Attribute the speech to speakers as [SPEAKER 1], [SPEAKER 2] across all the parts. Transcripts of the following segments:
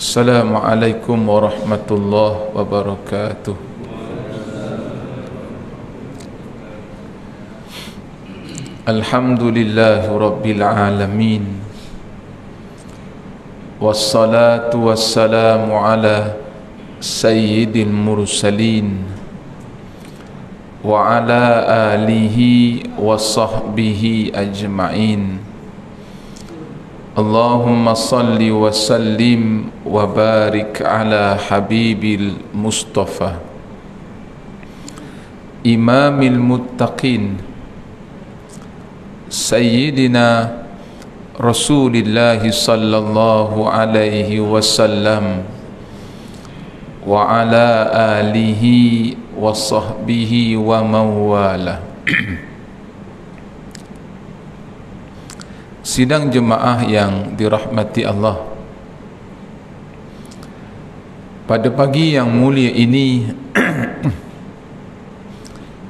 [SPEAKER 1] Assalamualaikum warahmatullahi wabarakatuh. Alhamdulillahi rabbil alamin. Wassalatu wassalamu ala sayyidil mursalin wa ala alihi wa sahbihi ajma'in. Allahumma salli wa sallim wa barik ala habibil mustafa imamil muttaqin sayyidina rasulillahi sallallahu alaihi wasallam wa ala alihi wa sahbihi wa mawala. Sidang jemaah yang dirahmati Allah, pada pagi yang mulia ini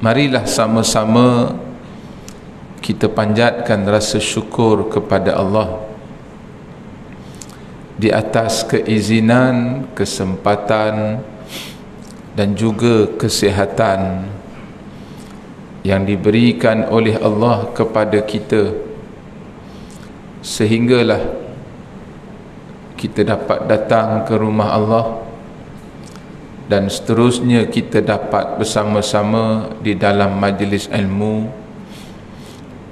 [SPEAKER 1] marilah sama-sama kita panjatkan rasa syukur kepada Allah di atas keizinan, kesempatan dan juga kesihatan yang diberikan oleh Allah kepada kita, sehinggalah kita dapat datang ke rumah Allah dan seterusnya kita dapat bersama-sama di dalam majlis ilmu.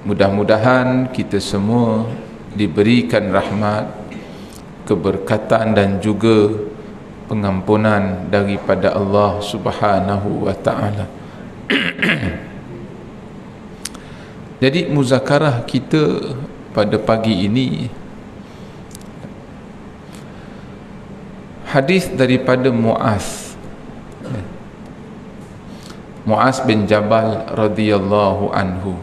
[SPEAKER 1] Mudah-mudahan kita semua diberikan rahmat, keberkatan dan juga pengampunan daripada Allah Subhanahu wa taala. Jadi muzakarah kita pada pagi ini, hadis daripada Muaz bin Jabal radhiyallahu anhu.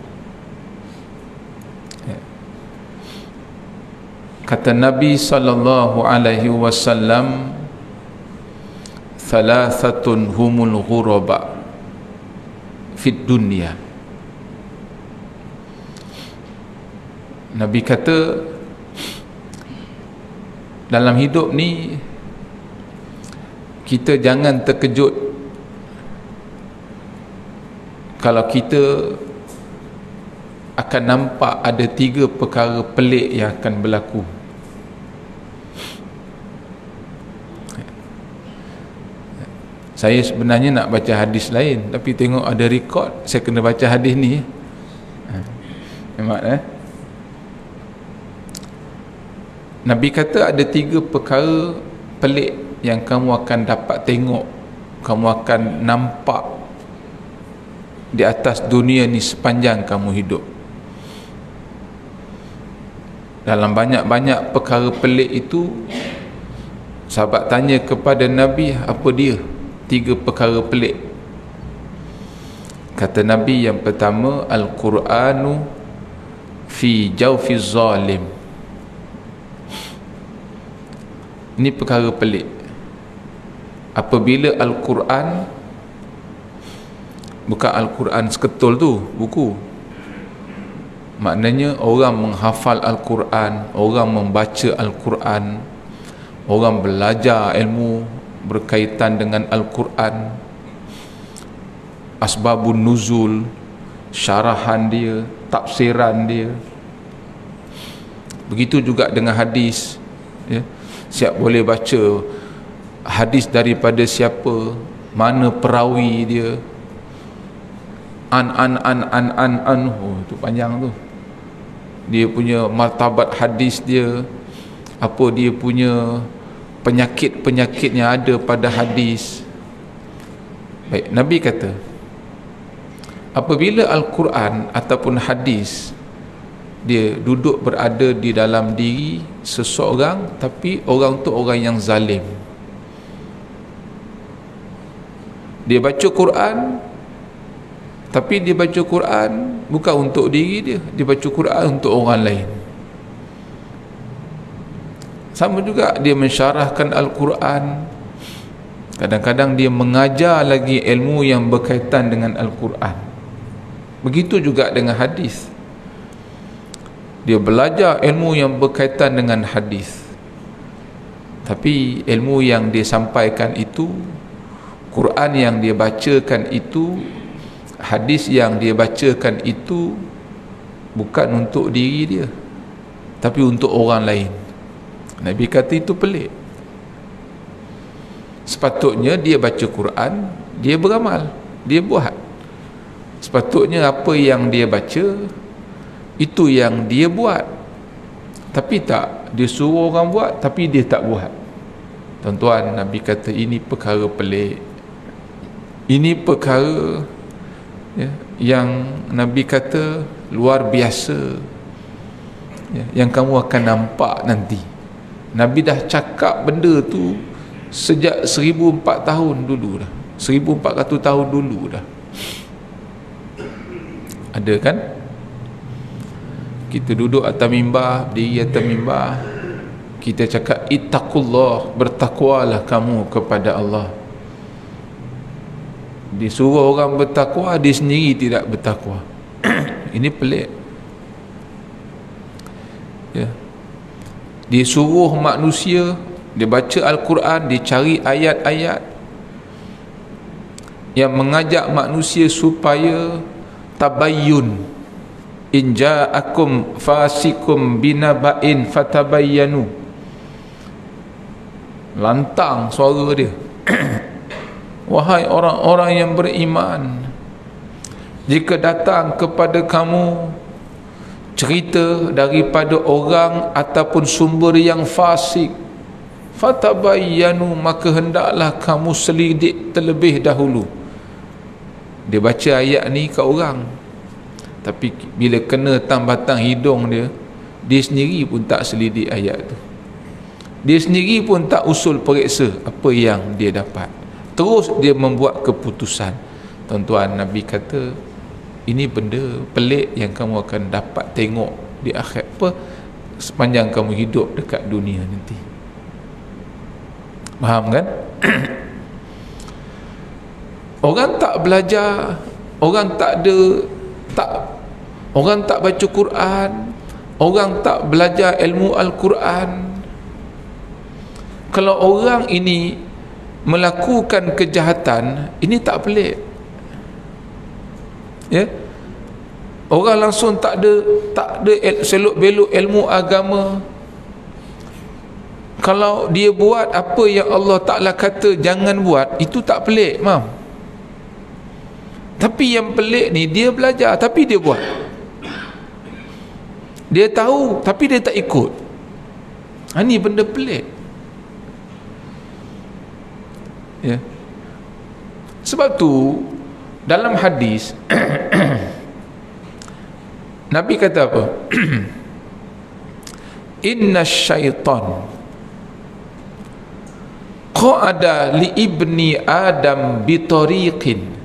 [SPEAKER 1] Kata Nabi sallallahu alaihi wasallam, thalathatun humul ghuraba fid dunya. Nabi kata, dalam hidup ni kita jangan terkejut kalau kita akan nampak ada 3 perkara pelik yang akan berlaku. Saya sebenarnya nak baca hadis lain, tapi tengok ada rekod, saya kena baca hadis ni. Memang Nabi kata ada 3 perkara pelik yang kamu akan dapat tengok, kamu akan nampak di atas dunia ni sepanjang kamu hidup. Dalam banyak-banyak perkara pelik itu, sahabat tanya kepada Nabi, apa dia 3 perkara pelik? Kata Nabi, yang pertama, Al-Quranu fi jawfiz zalim. Ini perkara pelik. Apabila Al-Quran, bukan Al-Quran seketul tu, buku, maknanya orang menghafal Al-Quran, orang membaca Al-Quran, orang belajar ilmu berkaitan dengan Al-Quran, asbabun nuzul, syarahan dia, tafsiran dia. Begitu juga dengan hadis, ya. Siap boleh baca hadis daripada siapa, mana perawi dia, itu panjang tu, dia punya martabat hadis dia, apa dia punya penyakit-penyakit yang ada pada hadis. Baik, Nabi kata, apabila Al-Quran ataupun hadis dia duduk berada di dalam diri seseorang, tapi orang tu orang yang zalim, dia baca Quran, tapi dia baca Quran bukan untuk diri dia, dia baca Quran untuk orang lain. Sama juga dia mensyarahkan Al-Quran, kadang-kadang dia mengajar lagi ilmu yang berkaitan dengan Al-Quran. Begitu juga dengan hadis, dia belajar ilmu yang berkaitan dengan hadis, Tapi ilmu yang dia sampaikan itu, Quran yang dia bacakan itu, hadis yang dia bacakan itu bukan untuk diri dia, tapi untuk orang lain. Nabi kata itu pelik. Sepatutnya dia baca Quran, dia beramal, dia buat. Sepatutnya apa yang dia baca, itu yang dia buat. Tapi tak, dia suruh orang buat, tapi dia tak buat. Tuan-tuan, Nabi kata ini perkara pelik. Ini perkara yang Nabi kata luar biasa, yang kamu akan nampak nanti. Nabi dah cakap benda tu sejak 1400 tahun dulu dah, 1400 tahun dulu dah. Ada kan? Kita duduk atas mimbar, berdiri atas mimbar, kita cakap ittaqullah, bertakwalah kamu kepada Allah. Disuruh orang bertakwa, dia sendiri tidak bertakwa. Ini pelik. Ya. Disuruh manusia, dia baca Al-Quran, dia cari ayat-ayat yang mengajak manusia supaya tabayyun, in ja'akum fasikum binaba'in fatabayyanu. Lantang suara dia. Wahai orang-orang yang beriman, jika datang kepada kamu cerita daripada orang ataupun sumber yang fasik, fatabayyanu, maka hendaklah kamu selidik terlebih dahulu. Dia baca ayat ni ke orang, tapi bila kena batang hidung dia, dia sendiri pun tak selidik ayat tu. Dia sendiri pun tak usul periksa apa yang dia dapat. Terus dia membuat keputusan. Tuan-tuan, Nabi kata ini benda pelik yang kamu akan dapat tengok di akhirat, apa, sepanjang kamu hidup dekat dunia nanti. Faham kan? Orang tak belajar, orang tak ada, orang tak baca Quran, orang tak belajar ilmu Al-Quran. Kalau orang ini melakukan kejahatan, ini tak pelik. Ya, orang langsung tak ada selok belok ilmu agama. Kalau dia buat apa yang Allah Ta'ala kata jangan buat, itu tak pelik, mam. Tapi yang pelik ni, dia belajar tapi dia buat. Dia tahu tapi dia tak ikut. Ini benda pelik. Ya. Sebab tu dalam hadis Nabi kata apa? Inna syaitan qa'ada li ibni Adam bitariqin.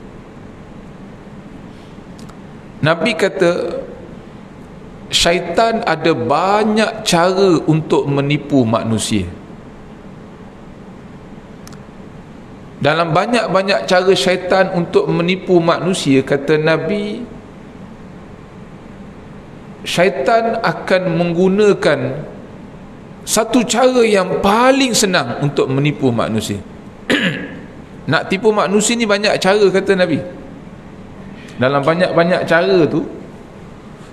[SPEAKER 1] Nabi kata syaitan ada banyak cara untuk menipu manusia. Dalam banyak-banyak cara syaitan untuk menipu manusia, kata Nabi, syaitan akan menggunakan satu cara yang paling senang untuk menipu manusia. Nak tipu manusia ni banyak cara, kata Nabi. Dalam banyak-banyak cara tu,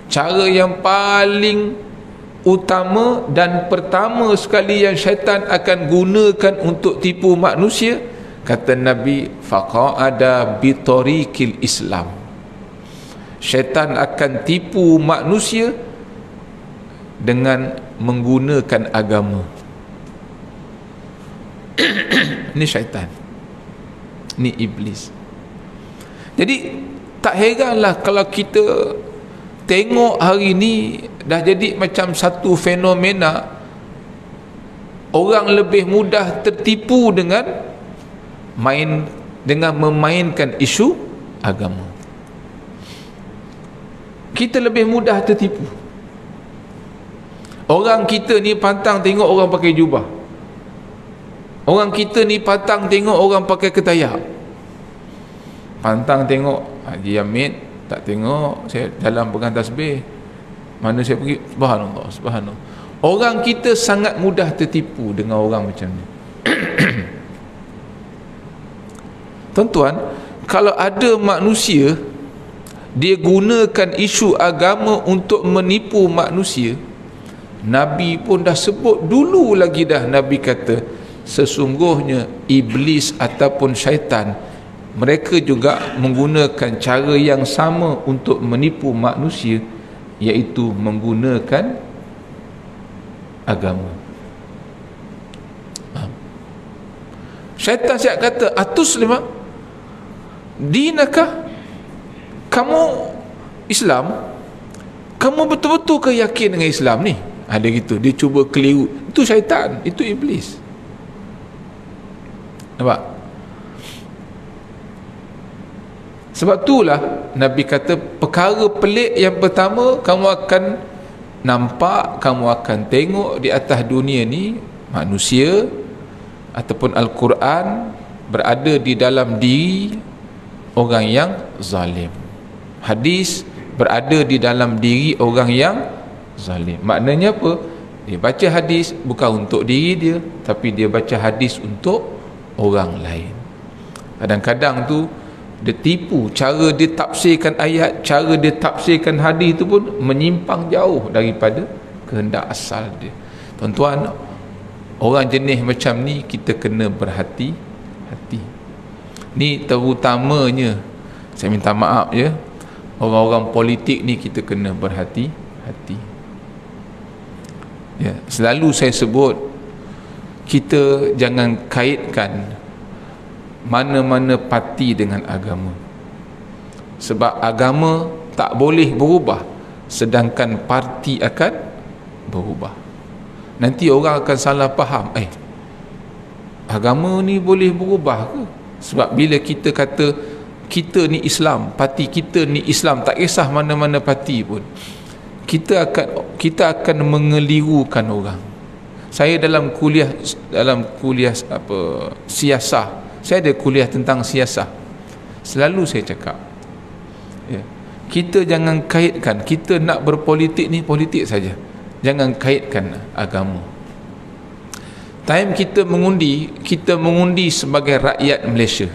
[SPEAKER 1] cara yang paling utama dan pertama sekali yang syaitan akan gunakan untuk tipu manusia, kata Nabi, faqa'ada bitariqil Islam. Syaitan akan tipu manusia dengan menggunakan agama. Ini syaitan, ini iblis. Jadi tak heranlah kalau kita tengok hari ni dah jadi macam satu fenomena, orang lebih mudah tertipu dengan memainkan isu agama. Kita lebih mudah tertipu. Orang kita ni pantang tengok orang pakai jubah. Orang kita ni pantang tengok orang pakai ketayak. Pantang tengok Haji Hamid, tak tengok saya dalam pegang tasbih. Mana saya pergi, subhanallah, subhanallah. Orang kita sangat mudah tertipu dengan orang macam ni. Tuan-tuan, kalau ada manusia dia gunakan isu agama untuk menipu manusia, Nabi pun dah sebut dulu lagi dah. Nabi kata sesungguhnya iblis ataupun syaitan, mereka juga menggunakan cara yang sama untuk menipu manusia, iaitu menggunakan agama. Syaitan siap kata, atuslimah dinakah, kamu Islam, kamu betul-betul ke yakin dengan Islam ni? Ada gitu, dia cuba keliru. Itu syaitan, itu iblis. Nampak? Sebab itulah Nabi kata perkara pelik yang pertama kamu akan nampak, kamu akan tengok di atas dunia ni, manusia ataupun Al-Quran berada di dalam diri orang yang zalim. Hadis berada di dalam diri orang yang zalim. Maknanya apa? Dia baca hadis bukan untuk diri dia, tapi dia baca hadis untuk orang lain. Kadang-kadang tu dia tipu, cara dia tafsirkan ayat, cara dia tafsirkan hadis itu pun menyimpang jauh daripada kehendak asal dia. Tuan-tuan, orang jenis macam ni kita kena berhati-hati. Ni terutamanya, saya minta maaf ya, orang-orang politik ni kita kena berhati-hati. Ya, selalu saya sebut, kita jangan kaitkan mana-mana parti dengan agama. Sebab agama tak boleh berubah, sedangkan parti akan berubah. Nanti orang akan salah faham, agama ni boleh berubah ke? Sebab bila kita kata kita ni Islam, parti kita ni Islam, tak kisah mana-mana parti pun, kita akan mengelirukan orang. Saya dalam kuliah siasah, saya ada kuliah tentang siasah, selalu saya cakap, ya, kita jangan kaitkan, kita nak berpolitik ni politik saja, jangan kaitkan agama. Time kita mengundi sebagai rakyat Malaysia.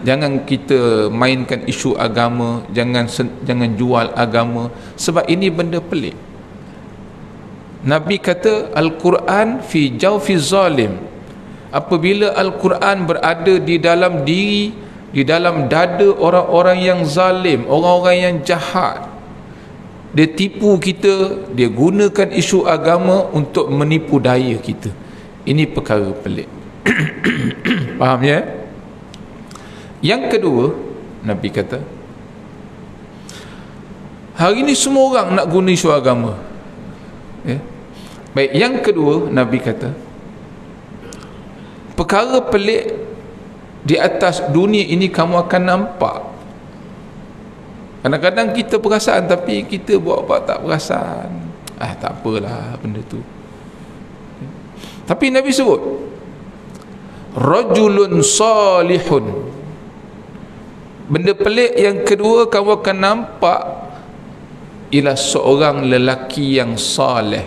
[SPEAKER 1] Jangan kita mainkan isu agama, jangan jual agama, sebab ini benda pelik. Nabi kata Al-Quran fi jawfi zalim. Apabila Al-Quran berada di dalam diri, di dalam dada orang-orang yang zalim, orang-orang yang jahat, dia tipu kita, dia gunakan isu agama untuk menipu daya kita. Ini perkara pelik. Faham ya? Yang kedua, Nabi kata, hari ini semua orang nak guna isu agama, ya? Baik, yang kedua, Nabi kata perkara pelik di atas dunia ini kamu akan nampak. Kadang-kadang kita perasan, tapi kita buat-buat tak perasan. Tak apalah benda tu. Tapi Nabi sebut rajulun salihun. Benda pelik yang kedua kamu akan nampak ialah seorang lelaki yang saleh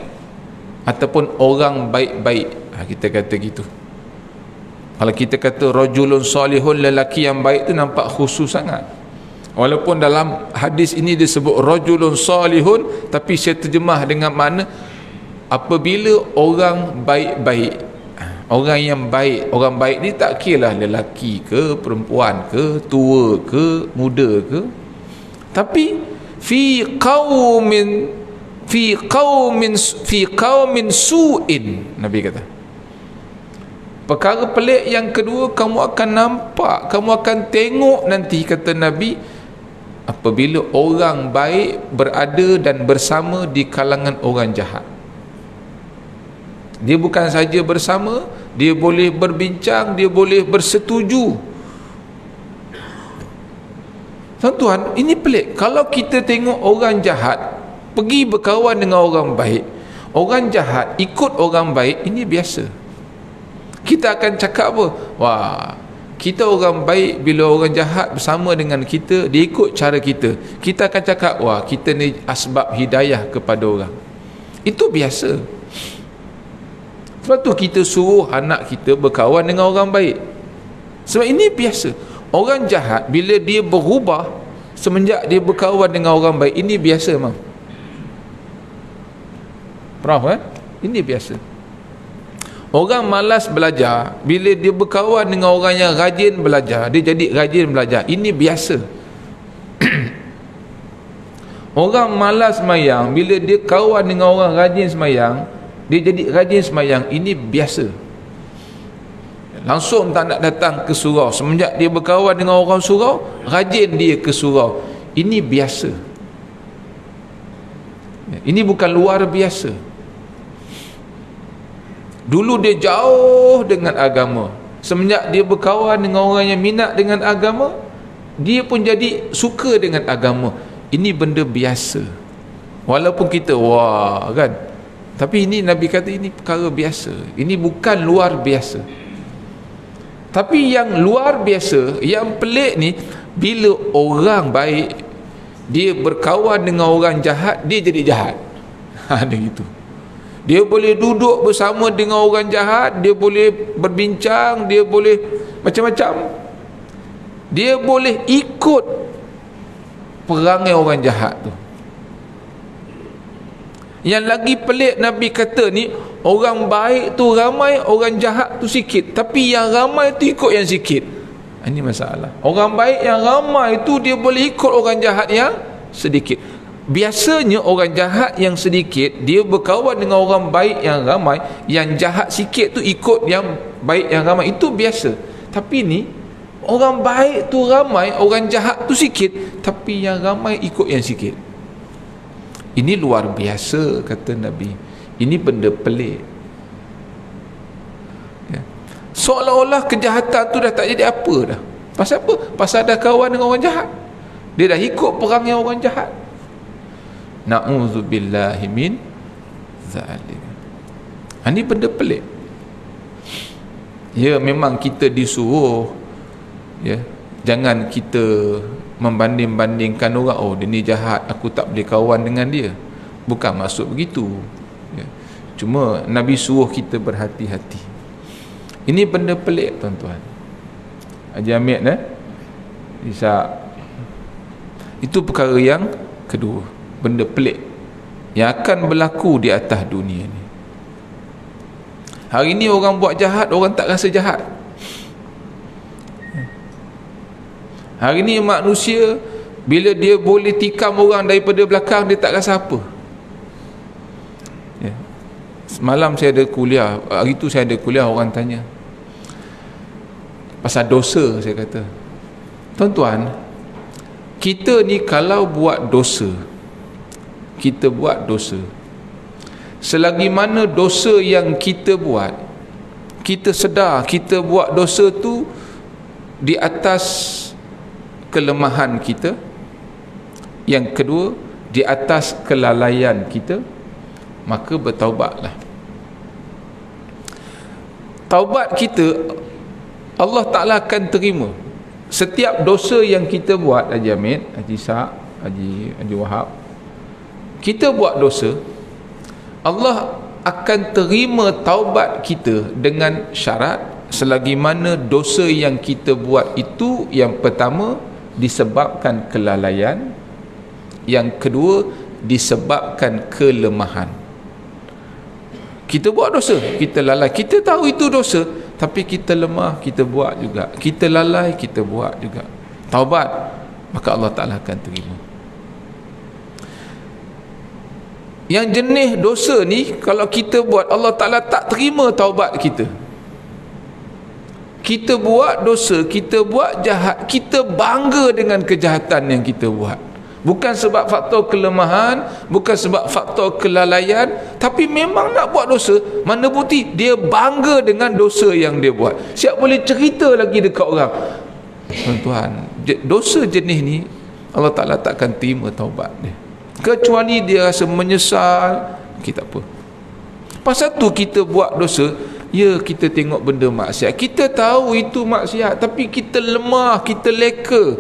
[SPEAKER 1] ataupun orang baik-baik. Kita kata gitu. Kalau kita kata rajulun salihun, lelaki yang baik tu nampak khusus sangat. Walaupun dalam hadis ini disebut rajulun salihun, tapi saya terjemah dengan makna apabila orang baik-baik, orang yang baik. Orang baik ni tak kira lah lelaki ke, perempuan ke, tua ke, muda ke, tapi fi qaumin su'in. Nabi kata perkara pelik yang kedua kamu akan nampak, kamu akan tengok nanti, kata Nabi, apabila orang baik berada dan bersama di kalangan orang jahat. Dia bukan saja bersama, dia boleh berbincang, dia boleh bersetuju. Tuan-tuan, ini pelik. Kalau kita tengok orang jahat pergi berkawan dengan orang baik, orang jahat ikut orang baik, ini biasa. Kita akan cakap apa? Wah, kita orang baik, bila orang jahat bersama dengan kita, dia ikut cara kita. Kita akan cakap, wah, kita ni asbab hidayah kepada orang. Itu biasa. Sebab tu kita suruh anak kita berkawan dengan orang baik. Sebab ini biasa. Orang jahat bila dia berubah semenjak dia berkawan dengan orang baik, ini biasa memang. Faham kan? Ini biasa. Orang malas belajar, bila dia berkawan dengan orang yang rajin belajar, dia jadi rajin belajar. Ini biasa. Orang malas semayang, bila dia kawan dengan orang rajin semayang, dia jadi rajin semayang. Ini biasa. Langsung tak nak datang ke surau. Semenjak dia berkawan dengan orang surau, rajin dia ke surau. Ini biasa. Ini bukan luar biasa. Dulu dia jauh dengan agama. Semenjak dia berkawan dengan orang yang minat dengan agama, dia pun jadi suka dengan agama. Ini benda biasa. Walaupun kita wah kan, tapi ini Nabi kata ini perkara biasa. Ini bukan luar biasa. Tapi yang luar biasa, yang pelik ni, bila orang baik dia berkawan dengan orang jahat, dia jadi jahat. Ada gitu. Dia boleh duduk bersama dengan orang jahat, dia boleh berbincang, dia boleh macam-macam. Dia boleh ikut perangai orang jahat tu. Yang lagi pelik Nabi kata ni, orang baik tu ramai, orang jahat tu sikit. Tapi yang ramai tu ikut yang sikit. Ini masalah. Orang baik yang ramai tu dia boleh ikut orang jahat yang sedikit. Biasanya orang jahat yang sedikit dia berkawan dengan orang baik yang ramai, yang jahat sikit tu ikut yang baik yang ramai. Itu biasa. Tapi ni orang baik tu ramai, orang jahat tu sikit, tapi yang ramai ikut yang sikit. Ini luar biasa kata Nabi. Ini benda pelik. Ya. Seolah-olah kejahatan tu dah tak jadi apa dah. Pasal apa? Pasal dah kawan dengan orang jahat. Dia dah ikut perangnya orang jahat. Na'udzubillahi min zalik. Ini benda pelik. Ya, memang kita disuruh, ya, jangan kita membanding-bandingkan orang, oh dia ni jahat, aku tak boleh kawan dengan dia. Bukan maksud begitu, ya. Cuma Nabi suruh kita berhati-hati. Ini benda pelik tuan-tuan. Haji Hamid Ishak. Itu perkara yang kedua, benda pelik yang akan berlaku di atas dunia ni. Hari ni orang buat jahat, orang tak rasa jahat. Hari ni manusia, bila dia boleh tikam orang daripada belakang, dia tak rasa apa. Ya. Semalam saya ada kuliah, hari tu saya ada kuliah, orang tanya pasal dosa. Saya kata, tuan-tuan, kita ni kalau buat dosa, kita buat dosa, selagi mana dosa yang kita buat, kita sedar kita buat dosa tu di atas kelemahan kita, yang kedua di atas kelalaian kita, maka bertaubatlah. Taubat kita Allah Ta'ala akan terima. Setiap dosa yang kita buat, Haji Hamid, Haji Ishak, Haji Wahab, kita buat dosa, Allah akan terima taubat kita dengan syarat selagi mana dosa yang kita buat itu, yang pertama disebabkan kelalaian, yang kedua disebabkan kelemahan. Kita buat dosa, kita lalai, kita tahu itu dosa, tapi kita lemah, kita buat juga, kita lalai, kita buat juga. Taubat, maka Allah Ta'ala akan terima. Yang jenis dosa ni, kalau kita buat, Allah Ta'ala tak terima taubat kita. Kita buat dosa, kita buat jahat, kita bangga dengan kejahatan yang kita buat. Bukan sebab faktor kelemahan, bukan sebab faktor kelalaian, tapi memang nak buat dosa. Mana bukti? Dia bangga dengan dosa yang dia buat. Siap boleh cerita lagi dekat orang. Tuan-tuan, dosa jenis ni Allah Ta'ala takkan terima taubat dia, kecuali dia rasa menyesal. Kita apa? Pasal tu kita buat dosa. Ya, kita tengok benda maksiat, kita tahu itu maksiat, tapi kita lemah, kita leka,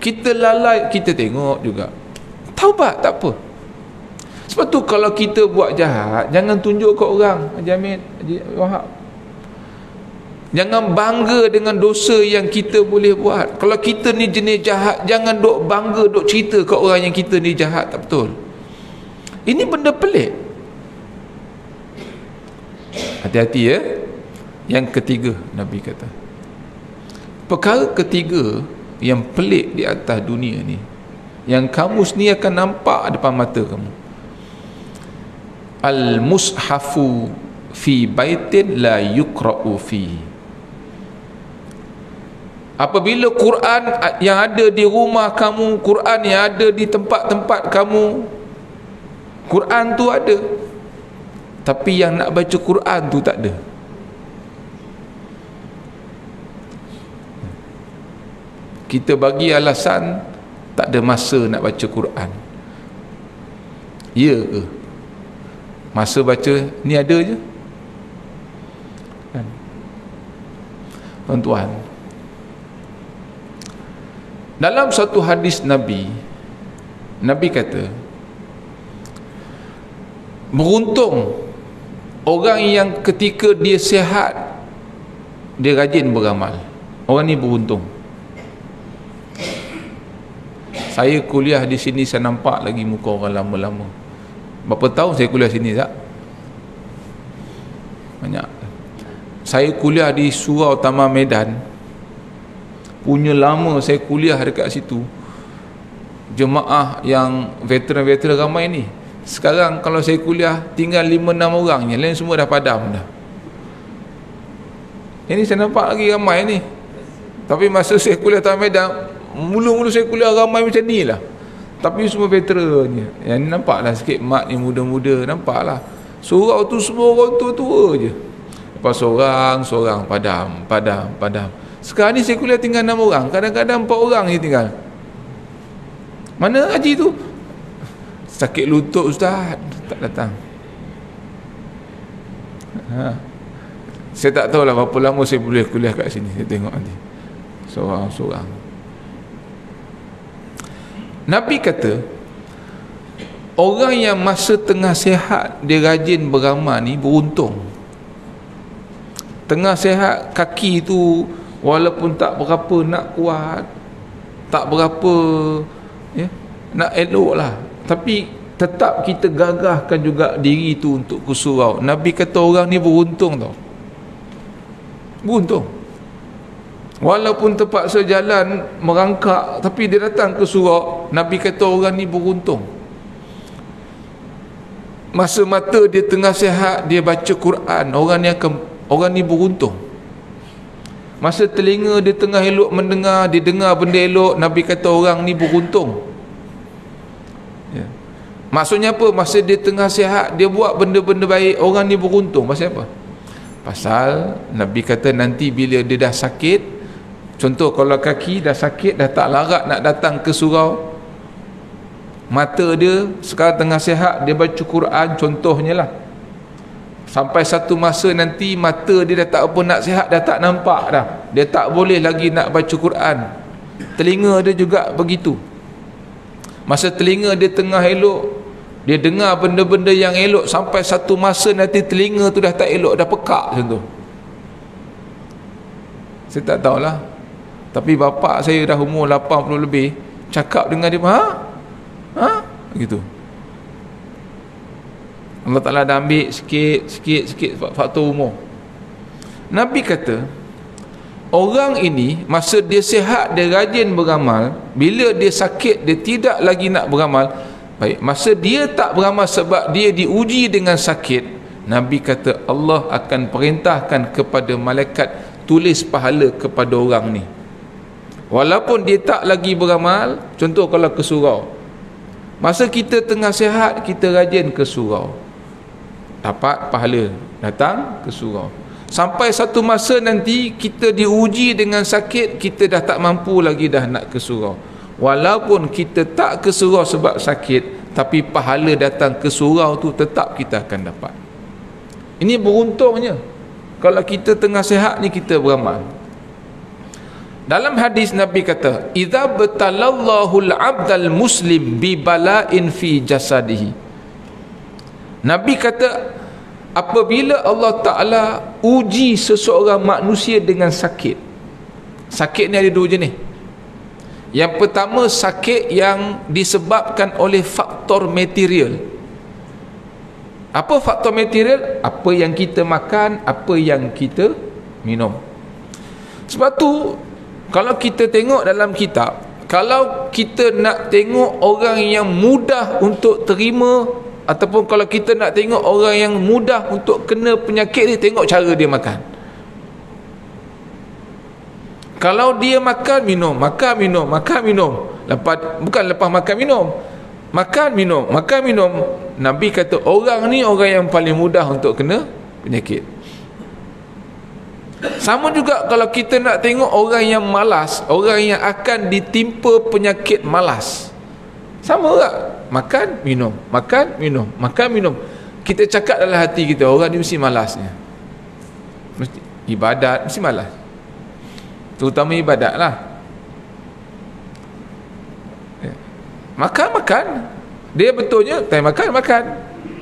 [SPEAKER 1] kita lalai, kita tengok juga. Taubat tak apa. Sebab tu kalau kita buat jahat, jangan tunjuk ke orang. Haji Amin, Haji Wahab, jangan bangga dengan dosa yang kita boleh buat. Kalau kita ni jenis jahat, jangan duk bangga, duk cerita ke orang yang kita ni jahat. Tak betul. Ini benda pelik. Hati-hati ya. Yang ketiga, Nabi kata, perkara ketiga yang pelik di atas dunia ni, yang kamu sendiri akan nampak depan mata kamu. Al-mushafu fi baitin la yukra'u fi. Apabila Quran yang ada di rumah kamu, Quran yang ada di tempat-tempat kamu, Quran tu ada, tapi yang nak baca Quran tu tak ada. Kita bagi alasan tak ada masa nak baca Quran. Ya ke? Masa baca ni ada je kan? Tuan-tuan, dalam satu hadis Nabi kata, beruntung orang yang ketika dia sihat dia rajin beramal. Orang ni beruntung. Saya kuliah di sini, saya nampak lagi muka orang lama-lama. Berapa tahun saya kuliah sini tak? Banyak. Saya kuliah di Surau Taman Medan. Punya lama saya kuliah dekat situ. Jemaah yang veteran-veteran ramai ni. Sekarang kalau saya kuliah tinggal 5-6 orang, yang lain semua dah padam dah. Ini saya nampak lagi ramai ni. Tapi masa saya kuliah Taman Medan, mula-mula saya kuliah ramai macam ni lah, tapi semua veterannya. Yang ni nampaklah sikit mak ni muda-muda, nampaklah. Surau tu semua orang tua-tua je. Lepas seorang padam. Sekarang ni saya kuliah tinggal 6 orang, kadang-kadang 4 orang je tinggal. Mana haji tu? Sakit lutut ustaz, tak datang. Saya tak tahulah berapa lama saya boleh kuliah kat sini. Saya tengok nanti seorang-seorang. Nabi kata, orang yang masa tengah sihat dia rajin beramal ni beruntung. Tengah sihat, kaki tu walaupun tak berapa nak kuat, tak berapa nak elok lah, tapi tetap kita gagahkan juga diri tu untuk ke surau. Nabi kata orang ni beruntung tau. Beruntung. Walaupun terpaksa jalan merangkak, tapi dia datang ke surau. Nabi kata orang ni beruntung. Masa mata dia tengah sihat, dia baca Quran, orang ni beruntung. Masa telinga dia tengah elok mendengar, dia dengar benda elok, Nabi kata orang ni beruntung. Ya. Maksudnya apa? Masa dia tengah sihat, dia buat benda-benda baik, orang ni beruntung. Pasal apa? Pasal Nabi kata nanti bila dia dah sakit, contoh kalau kaki dah sakit, dah tak larat nak datang ke surau, mata dia sekarang tengah sihat, dia baca Quran contohnya lah, sampai satu masa nanti mata dia dah tak apa nak sihat, dah tak nampak dah, dia tak boleh lagi nak baca Quran. Telinga dia juga begitu. Masa telinga dia tengah elok, dia dengar benda-benda yang elok, sampai satu masa nanti telinga tu dah tak elok, dah pekak macam tu. Saya tak tahulah, tapi bapak saya dah umur 80 lebih, cakap dengan dia, gitu. Allah Ta'ala dah ambil sikit faktor umur. Nabi kata orang ini masa dia sihat dia rajin beramal, bila dia sakit dia tidak lagi nak beramal. Baik, masa dia tak beramal sebab dia diuji dengan sakit, Nabi kata Allah akan perintahkan kepada malaikat tulis pahala kepada orang ni. Walaupun dia tak lagi beramal, contoh kalau ke surau, masa kita tengah sihat kita rajin ke surau, dapat pahala datang ke surau. Sampai satu masa nanti kita diuji dengan sakit, kita dah tak mampu lagi dah nak ke surau. Walaupun kita tak ke surau sebab sakit, tapi pahala datang ke surau tu tetap kita akan dapat. Ini beruntungnya kalau kita tengah sihat ni kita beramal. Dalam hadis Nabi kata, idza batalallahu al-'abdal muslim bi bala'in fi jasadihi. Nabi kata apabila Allah Ta'ala uji seseorang manusia dengan sakit, sakit ni ada dua jenis. Yang pertama, sakit yang disebabkan oleh faktor material. Apa faktor material? Apa yang kita makan, apa yang kita minum. Sebab tu kalau kita tengok dalam kitab, kalau kita nak tengok orang yang mudah untuk terima, ataupun kalau kita nak tengok orang yang mudah untuk kena penyakit dia, tengok cara dia makan. Kalau dia makan minum, makan minum, makan minum, bukan lepas makan minum, makan minum, makan minum, Nabi kata orang ni orang yang paling mudah untuk kena penyakit. Sama juga kalau kita nak tengok orang yang malas, orang yang akan ditimpa penyakit malas, sama juga, makan minum, makan minum, makan minum. Kita cakap dalam hati kita, orang ni mesti malasnya, mesti ibadat mesti malas, terutama ibadat lah. Makan dia betulnya time makan,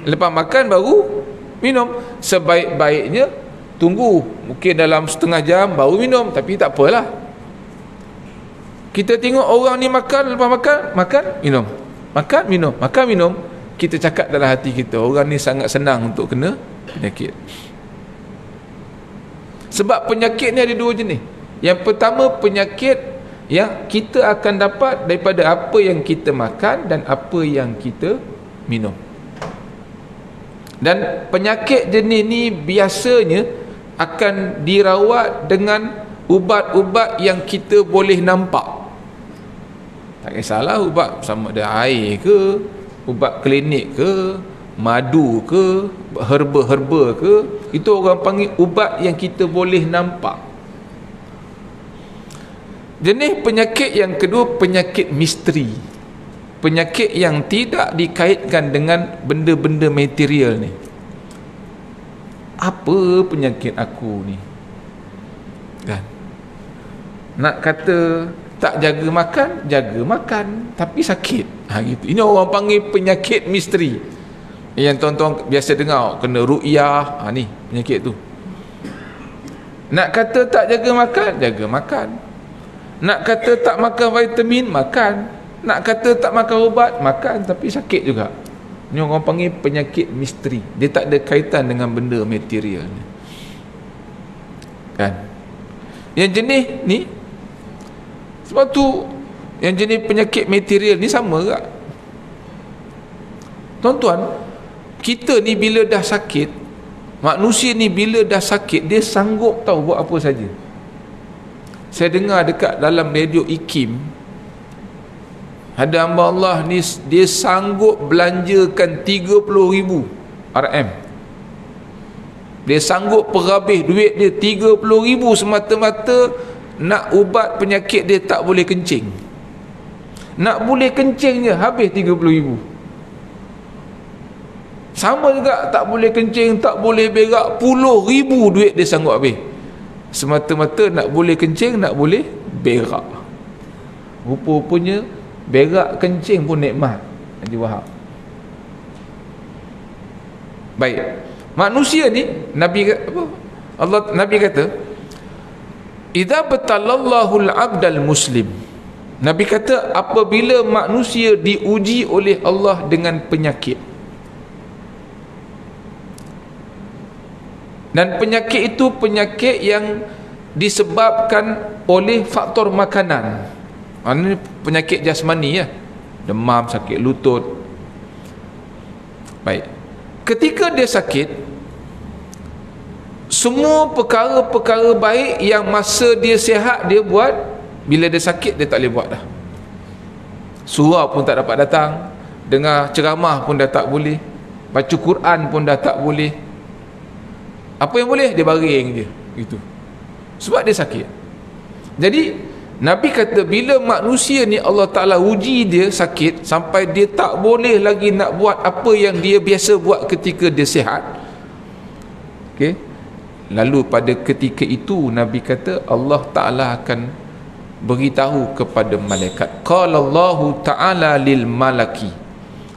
[SPEAKER 1] lepas makan baru minum. Sebaik-baiknya tunggu mungkin dalam setengah jam baru minum, tapi tak apalah. Kita tengok orang ni makan, lepas makan minum, makan minum, makan minum, kita cakap dalam hati kita, orang ni sangat senang untuk kena penyakit. Sebab penyakit ni ada dua jenis. Yang pertama, penyakit yang kita akan dapat daripada apa yang kita makan dan apa yang kita minum. Dan penyakit jenis ni biasanya akan dirawat dengan ubat-ubat yang kita boleh nampak. Tak kisahlah ubat sama ada air ke, ubat klinik ke, madu ke, herba-herba ke, itu orang panggil ubat yang kita boleh nampak. Jenis penyakit yang kedua, penyakit misteri, penyakit yang tidak dikaitkan dengan benda-benda material ni. Apa penyakit aku ni kan? Nak kata tak jaga makan tapi sakit, gitu. Ini orang panggil penyakit misteri yang tuan-tuan biasa dengar, kena ru'yah, ni penyakit tu. Nak kata tak jaga makan. Nak kata tak makan vitamin, makan. Nak kata tak makan ubat, makan, tapi sakit juga. Ini orang panggil penyakit misteri. Dia tak ada kaitan dengan benda material ni, kan? Yang jenis ni, sebab tu yang jenis penyakit material ni sama tak? Tuan-tuan, kita ni bila dah sakit, manusia ni bila dah sakit, dia sanggup tahu buat apa saja. Saya dengar dekat dalam radio IKIM, ada hamba Allah ni, dia sanggup belanjakan 30,000 RM. Dia sanggup perhabis duit dia 30,000 semata-mata nak ubat penyakit dia tak boleh kencing. Nak boleh kencing je habis 30,000. Sama juga tak boleh kencing, tak boleh berak, puluh ribu duit dia sanggup habis semata-mata nak boleh kencing, nak boleh berak. Rupa-rupanya berak kencing pun nikmat, Haji Wahab. Baik, manusia ni Nabi kata idza batalallahu al-'abdal muslim, Nabi kata apabila manusia diuji oleh Allah dengan penyakit, dan penyakit itu penyakit yang disebabkan oleh faktor makanan. Ini penyakit jasmani ya, demam, sakit lutut. Baik, ketika dia sakit, semua perkara-perkara baik yang masa dia sihat dia buat, bila dia sakit dia tak boleh buat dah. Surau pun tak dapat datang, dengar ceramah pun dah tak boleh, baca Quran pun dah tak boleh. Apa yang boleh? Dia baring je, gitu. Sebab dia sakit. Jadi Nabi kata bila manusia ni Allah Ta'ala uji dia sakit sampai dia tak boleh lagi nak buat apa yang dia biasa buat ketika dia sihat, okay? Lalu pada ketika itu Nabi kata Allah Ta'ala akan beritahu kepada malaikat, qala Allahu Ta'ala lil malaki,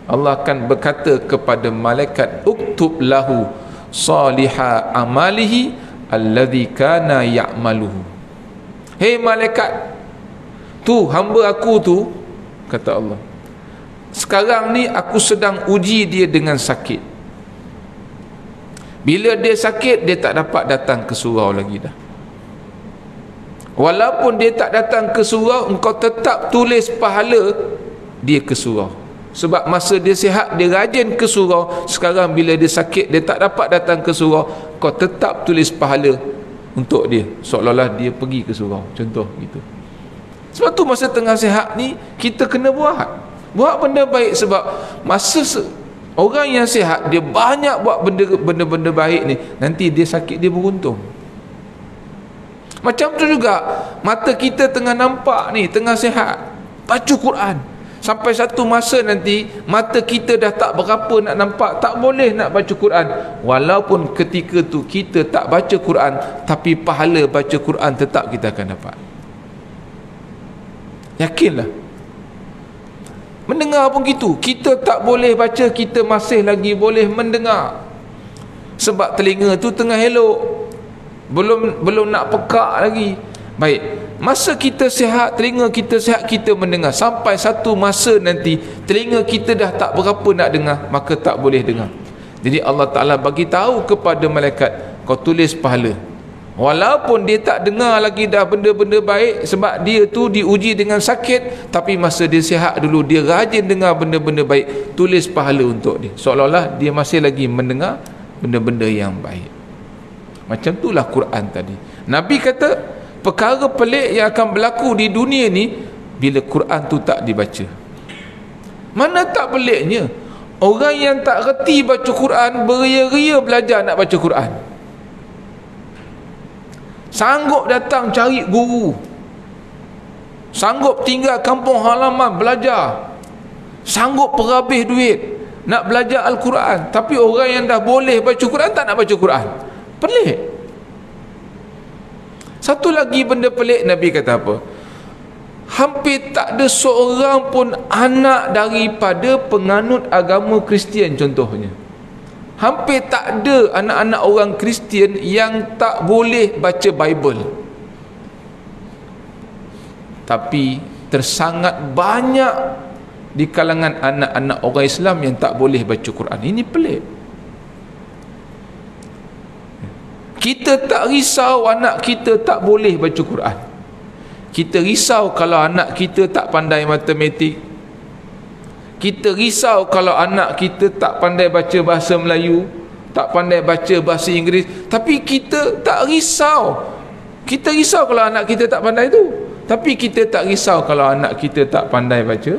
[SPEAKER 1] Allah akan berkata kepada malaikat, uktub lahu salihah amalihi alladhi kana ya'maluhu. Hei malaikat, tu hamba aku tu, kata Allah, sekarang ni aku sedang uji dia dengan sakit. Bila dia sakit, dia tak dapat datang ke surau lagi dah. Walaupun dia tak datang ke surau, engkau tetap tulis pahala dia ke surau. Sebab masa dia sihat, dia rajin ke surau. Sekarang bila dia sakit, dia tak dapat datang ke surau, kau tetap tulis pahala untuk dia, seolah-olah dia pergi ke surau. Contoh gitu. Sebab tu masa tengah sihat ni, kita kena buat benda baik. Sebab masa orang yang sihat, dia banyak buat benda-benda baik ni, nanti dia sakit, dia beruntung. Macam tu juga, mata kita tengah nampak ni, tengah sihat, baca Quran. Sampai satu masa nanti, mata kita dah tak berapa nak nampak, tak boleh nak baca Quran. Walaupun ketika tu kita tak baca Quran, tapi pahala baca Quran tetap kita akan dapat. Yakinlah. Mendengar pun gitu. Kita tak boleh baca, kita masih lagi boleh mendengar. Sebab telinga tu tengah elok, belum nak pekak lagi. Baik, masa kita sihat, telinga kita sihat, kita mendengar. Sampai satu masa nanti telinga kita dah tak berapa nak dengar, maka tak boleh dengar. Jadi Allah Ta'ala bagi tahu kepada malaikat, kau tulis pahala. Walaupun dia tak dengar lagi dah benda-benda baik, sebab dia tu diuji dengan sakit, tapi masa dia sihat dulu, dia rajin dengar benda-benda baik, tulis pahala untuk dia, seolah-olah dia masih lagi mendengar benda-benda yang baik. Macam itulah Quran tadi. Nabi kata, perkara pelik yang akan berlaku di dunia ni bila Quran tu tak dibaca. Mana tak peliknya, orang yang tak reti baca Quran beria-ria belajar nak baca Quran, sanggup datang cari guru, sanggup tinggal kampung halaman belajar, sanggup perhabis duit nak belajar Al-Quran. Tapi orang yang dah boleh baca Quran tak nak baca Quran. Pelik. Satu lagi benda pelik, Nabi kata apa? Hampir tak ada seorang pun anak daripada penganut agama Kristian contohnya. Hampir tak ada anak-anak orang Kristian yang tak boleh baca Bible. Tapi tersangat banyak di kalangan anak-anak orang Islam yang tak boleh baca Quran. Ini pelik. Kita tak risau anak kita tak boleh baca Quran. Kita risau kalau anak kita tak pandai matematik. Kita risau kalau anak kita tak pandai baca bahasa Melayu, tak pandai baca bahasa Inggeris. Tapi kita tak risau. Kita risau kalau anak kita tak pandai tu, tapi kita tak risau kalau anak kita tak pandai baca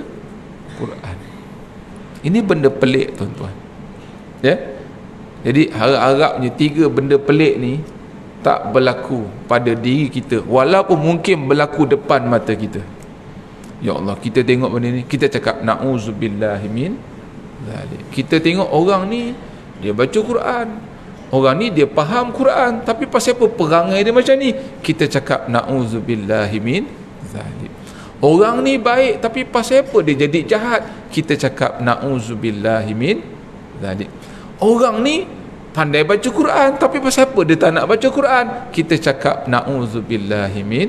[SPEAKER 1] Quran. Ini benda pelik, tuan-tuan. Ya? Jadi harap-harapnya tiga benda pelik ni tak berlaku pada diri kita, walaupun mungkin berlaku depan mata kita. Ya Allah, kita tengok benda ni, kita cakap na'udzubillahi min zalik. Kita tengok orang ni dia baca Quran, orang ni dia faham Quran, tapi pasal apa perangai dia macam ni? Kita cakap na'udzubillahi min zalik. Orang ni baik, tapi pasal apa dia jadi jahat? Kita cakap na'udzubillahi min zalik. Orang ni pandai baca Quran, tapi pasal apa dia tak nak baca Quran? Kita cakap na'udzubillahi min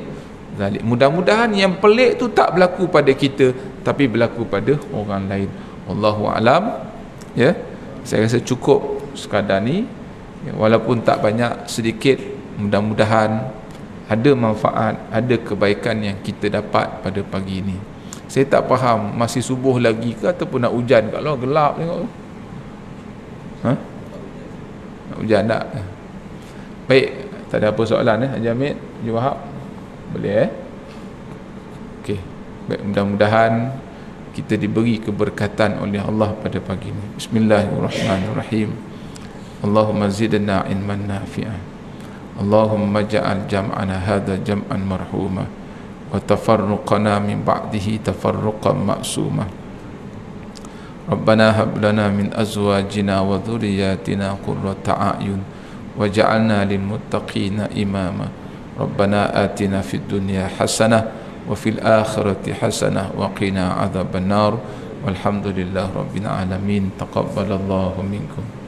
[SPEAKER 1] zalik. Mudah-mudahan yang pelik tu tak berlaku pada kita, tapi berlaku pada orang lain. Wallahu alam. Ya, saya rasa cukup sekadar ni. Ya, walaupun tak banyak, sedikit, mudah-mudahan ada manfaat, ada kebaikan yang kita dapat pada pagi ni. Saya tak faham, masih subuh lagi ke ataupun nak hujan? Kalau gelap tengok. Nak hujan tak? Baik, tak ada apa soalan Haji Hamid, Haji Wahab? Boleh Okey. Baik, mudah-mudahan kita diberi keberkatan oleh Allah pada pagi ini. Bismillahirrahmanirrahim. Allahumma zidna ilman nafi'an. Allahumma ja'al jam'ana hadha jam'an marhuma wa tafarruqana min ba'dihi tafarruqan ma'suma. Rabbana hab lana min azwajina wa dhurriyyatina qurrata a'yun waj'alna lil muttaqina imama. Rabbana atina fid dunya hasanah wa fil akhirati hasanah wa qina adzaban nar. walhamdulillah rabbil alamin. Taqabbalallahu minkum.